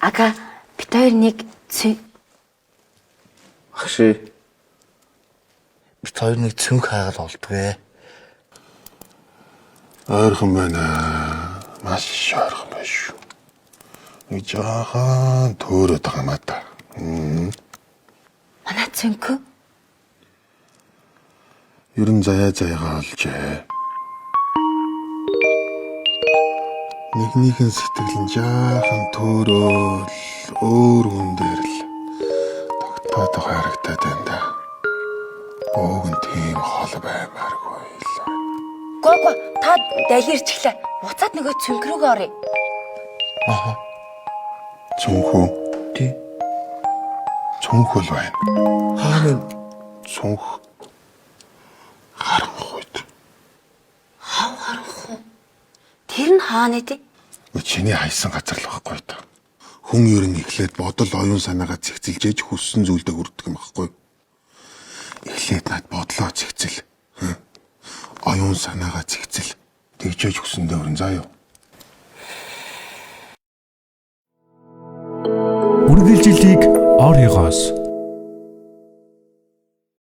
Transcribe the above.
Ага бид хоёр нэг Ахши. Бид хоёр нэг цүнх хаагаад болдгоо. Ойрхон байна. Маш ойрхон байна шүү. Нэг жаахан төөрөд байгаа юм да. манай цүнхөө. Ерөн заяагаа олжээ. Нэгнийхэн сэтгэл нь жаахан төөрөөл өөр хүн дээр л тогтоод харагдаад байна да. Өөг нь тийм хол баймааргүй л. Гоо та далирчлаа. Буцаад нөгөө цүнх рүүгээ оръё. Цүнхүү. Тий. Цүнхөл байна. Хаана Цүнх. Харанхуйд. Тэр нь хаана тий? Чиний хайсан газар л байхгүй та. Хүн ер нь эхлээд бодол оюун санаагаа цэгцэлжээж хүссэн зүйлдээ хүрдэг юм байхгүй. Эхлээд над бодлоо цэгцэл. Оюун санаагаа цэгцэл. Тэгжээж хүсэндээ өрн заа юу. Үргэлжлэлийг орёгоос